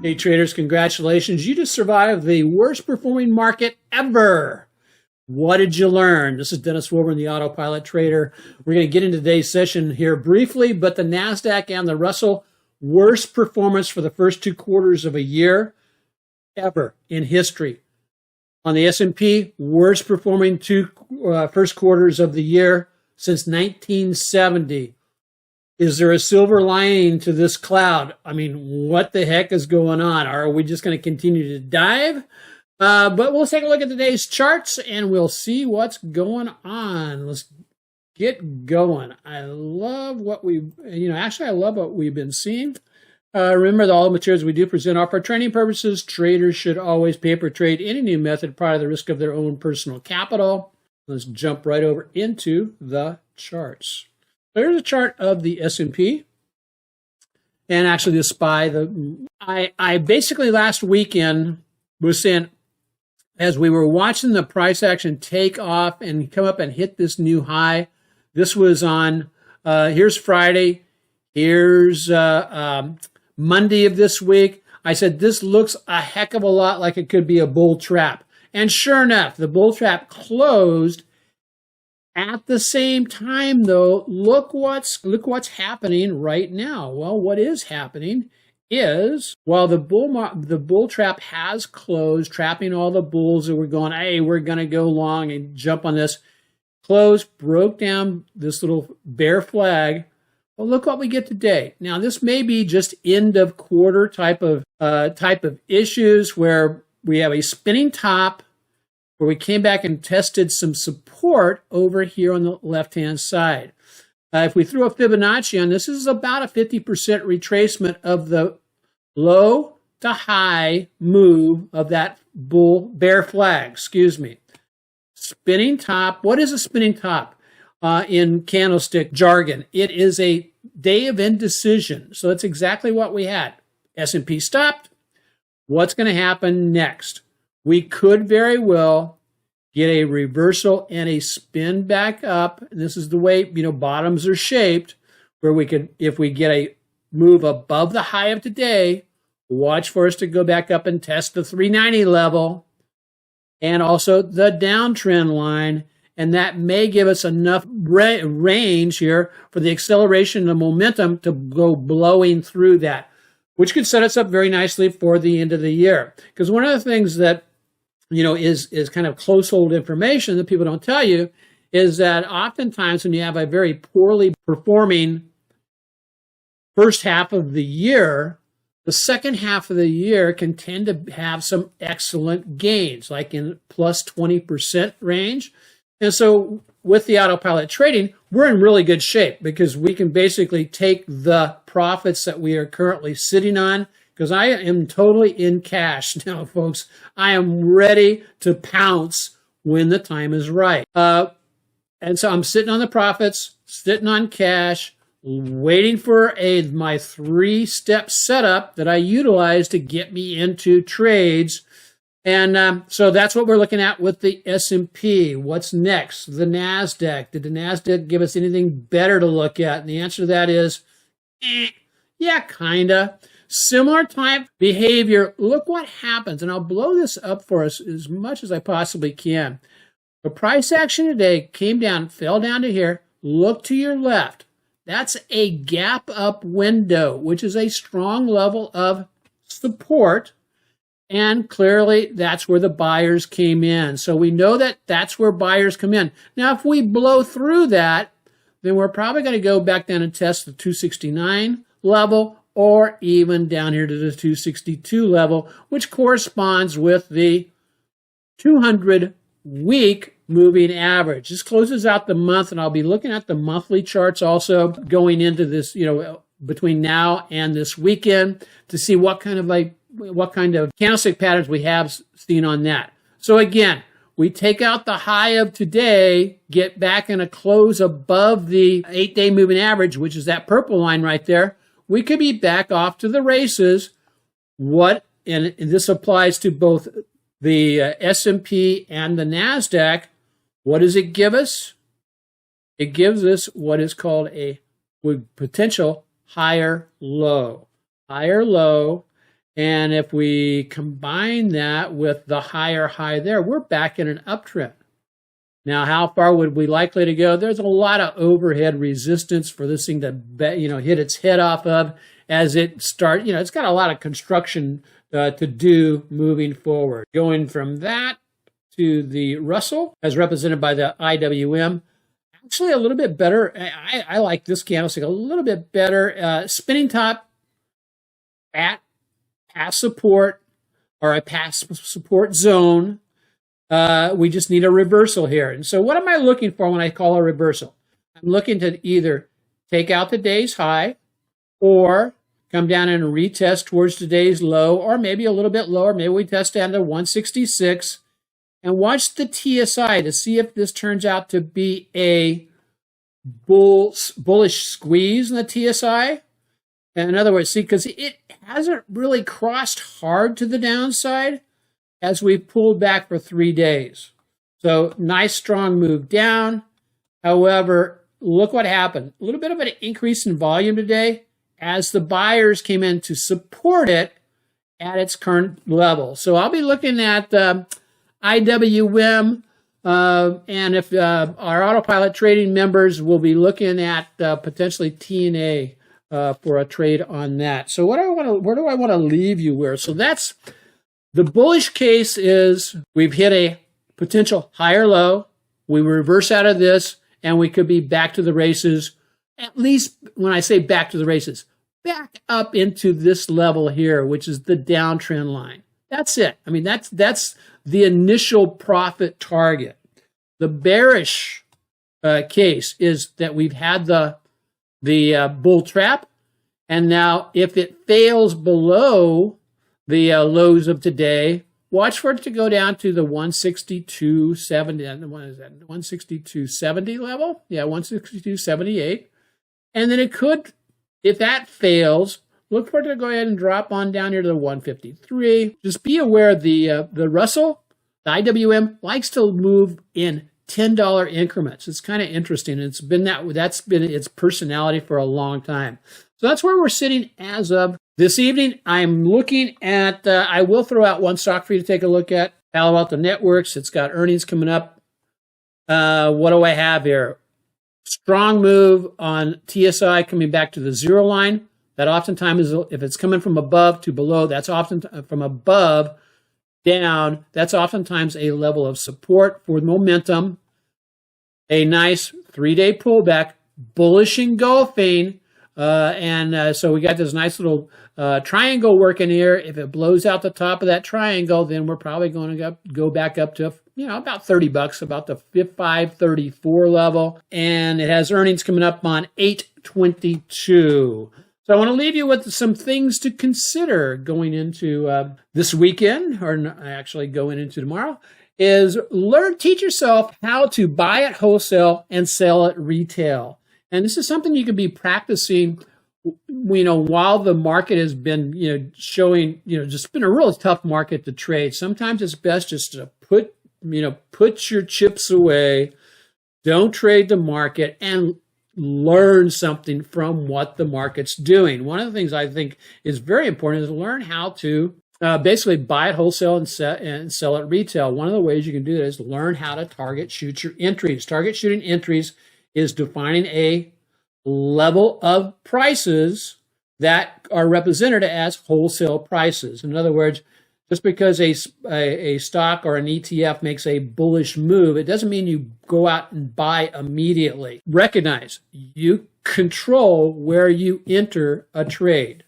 Hey traders, congratulations. You just survived the worst performing market ever. What did you learn? This is Dennis Wilburn, the Autopilot Trader. We're going to get into today's session here briefly, but the Nasdaq and the Russell, worst performance for the first 2 quarters of a year ever in history. On the S&P, worst performing first quarters of the year since 1970. Is there a silver lining to this cloud? I mean, what the heck is going on? Are we just going to continue to dive? But we'll take a look at today's charts and we'll see what's going on. Let's get going. I love what I love what we've been seeing. Remember that all the materials we do present are for training purposes. Traders should always paper trade any new method prior to the risk of their own personal capital. Let's jump right over into the charts. There's a chart of the S&P and actually the SPY. I basically last weekend was saying, as we were watching the price action take off and come up and hit this new high, this was on, here's Friday, here's Monday of this week. I said, this looks a heck of a lot like it could be a bull trap. And sure enough, the bull trap closed. At the same time, though, look what's happening right now. Well, what is happening is, while the bull trap has closed, trapping all the bulls that were going, hey, we're going to go long and jump on this, closed, broke down this little bear flag. Well, look what we get today. Now, this may be just end of quarter type of issues where we have a spinning top, where we came back and tested some support over here on the left-hand side. If we threw a Fibonacci on this is about a 50% retracement of the low to high move of that bear flag, Spinning top. What is a spinning top in candlestick jargon? It is a day of indecision. So that's exactly what we had. S&P stopped. What's going to happen next? We could very well get a reversal and a spin back up. And this is the way, bottoms are shaped, where we could, if we get a move above the high of today, watch for us to go back up and test the 390 level and also the downtrend line. And that may give us enough range here for the acceleration and momentum to go blowing through that, which could set us up very nicely for the end of the year. Because one of the things that is kind of close hold information that people don't tell you is that oftentimes when you have a very poorly performing first half of the year, the second half of the year can tend to have some excellent gains, like in plus 20% range. And so with the autopilot trading, we're in really good shape because we can basically take the profits that we are currently sitting on, because I am totally in cash now, folks. I am ready to pounce when the time is right. And so I'm sitting on the profits, sitting on cash, waiting for my 3-step setup that I utilize to get me into trades. And so that's what we're looking at with the S&P. What's next? The Nasdaq. Did the Nasdaq give us anything better to look at? And the answer to that is, yeah, kinda. Similar type behavior. Look what happens, and I'll blow this up for us as much as I possibly can. The price action today came down, fell down to here. Look to your left. That's a gap up window, which is a strong level of support. And clearly, that's where the buyers came in. So we know that that's where buyers come in. Now, if we blow through that, then we're probably going to go back down and test the 269 level, or even down here to the 262 level, which corresponds with the 200-week moving average. This closes out the month, and I'll be looking at the monthly charts also going into this, between now and this weekend to see what kind of candlestick patterns we have seen on that. So again, we take out the high of today, get back in a close above the 8-day moving average, which is that purple line right there. We could be back off to the races. And this applies to both the S&P and the Nasdaq. What does it give us? It gives us what is called a with potential higher low. Higher low. And if we combine that with the higher high there, we're back in an uptrend. Now, how far would we likely to go? There's a lot of overhead resistance for this thing to, hit its head off of as it starts. It's got a lot of construction to do moving forward. Going from that to the Russell, as represented by the IWM, actually a little bit better. I like this candlestick a little bit better. Spinning top at past support or a past support zone. We just need a reversal here. And so what am I looking for when I call a reversal? I'm looking to either take out today's high or come down and retest towards today's low, or maybe a little bit lower. Maybe we test down to 166 and watch the TSI to see if this turns out to be a bullish squeeze in the TSI. And in other words, see, because it hasn't really crossed hard to the downside as we pulled back for 3 days. So nice strong move down. However, look what happened. A little bit of an increase in volume today as the buyers came in to support it at its current level. So I'll be looking at IWM, and if our autopilot trading members will be looking at potentially TNA for a trade on that. So where do I want to leave you with? So that's the bullish case. Is we've hit a potential higher low. We reverse out of this, and we could be back to the races. At least when I say back to the races, back up into this level here, which is the downtrend line. That's it. I mean, that's the initial profit target. The bearish case is that we've had the bull trap, and now if it fails below the lows of today, watch for it to go down to the 162.70. What is that? 162.70 level? Yeah, 162.78. And then it could, if that fails, look for it to go ahead and drop on down here to the 153. Just be aware the Russell, the IWM, likes to move in $10 increments. It's kind of interesting. It's been that's been its personality for a long time. So that's where we're sitting as of this evening. I'm looking at, I will throw out one stock for you to take a look at, Palo Alto Networks. It's got earnings coming up. What do I have here? Strong move on TSI coming back to the zero line. That oftentimes is, if it's coming from above to below, that's often from above down. That's oftentimes a level of support for momentum. A nice 3-day pullback, bullish engulfing. So we got this nice little triangle working here. If it blows out the top of that triangle, then we're probably going to go back up to, about $30, about the 534 level. And it has earnings coming up on 8/22. So I want to leave you with some things to consider going into this weekend, or actually going into tomorrow, is teach yourself how to buy at wholesale and sell at retail. And this is something you can be practicing, while the market has been, showing, just been a really tough market to trade. Sometimes it's best just to put your chips away, don't trade the market, and learn something from what the market's doing. One of the things I think is very important is learn how to basically buy at wholesale and sell at retail. One of the ways you can do that is learn how to target shoot your entries. Target shooting entries is defining a level of prices that are represented as wholesale prices. In other words, just because a stock or an ETF makes a bullish move, it doesn't mean you go out and buy immediately. Recognize you control where you enter a trade.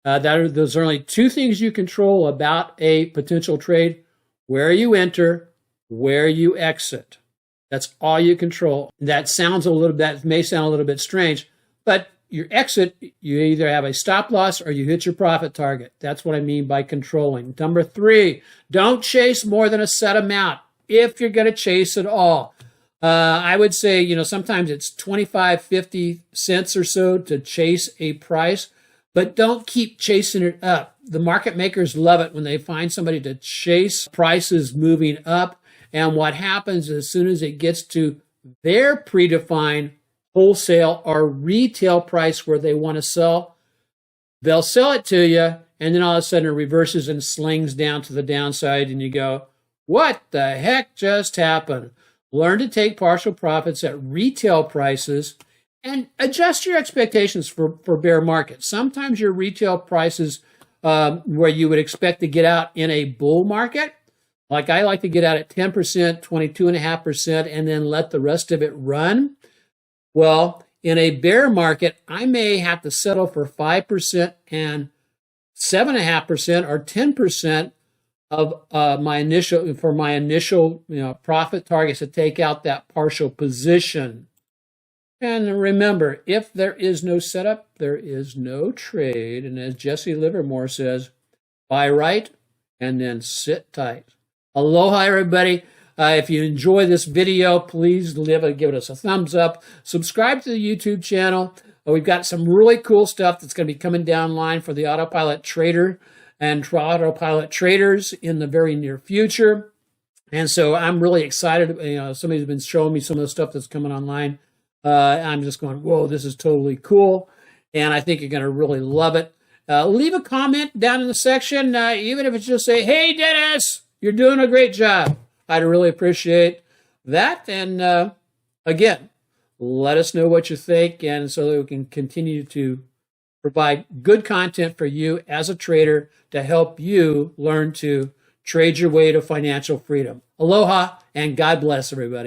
Those are only two things you control about a potential trade: where you enter, where you exit. That's all you control. That may sound a little bit strange, but your exit, you either have a stop loss or you hit your profit target. That's what I mean by controlling. Number 3, don't chase more than a set amount if you're going to chase at all. I would say, sometimes it's 25, 50 cents or so to chase a price, but don't keep chasing it up. The market makers love it when they find somebody to chase prices moving up. And what happens as soon as it gets to their predefined wholesale or retail price where they want to sell. They'll sell it to you, and then all of a sudden it reverses and slings down to the downside, and you go, what the heck just happened? Learn to take partial profits at retail prices and adjust your expectations for bear markets. Sometimes your retail prices where you would expect to get out in a bull market, like I like to get out at 10%, 22.5%, and then let the rest of it run. Well, in a bear market, I may have to settle for 5% and 7.5% or 10% of my initial profit targets to take out that partial position. And remember, if there is no setup, there is no trade. And as Jesse Livermore says, buy right and then sit tight. Aloha, everybody. If you enjoy this video, please give us a thumbs up. Subscribe to the YouTube channel. We've got some really cool stuff that's going to be coming down line for the autopilot trader and autopilot traders in the very near future. And so I'm really excited. Somebody's been showing me some of the stuff that's coming online. I'm just going, whoa, this is totally cool. And I think you're going to really love it. Leave a comment down in the section, even if it's just say, hey, Dennis, you're doing a great job. I'd really appreciate that. And again, let us know what you think, and so that we can continue to provide good content for you as a trader to help you learn to trade your way to financial freedom. Aloha, and God bless everybody.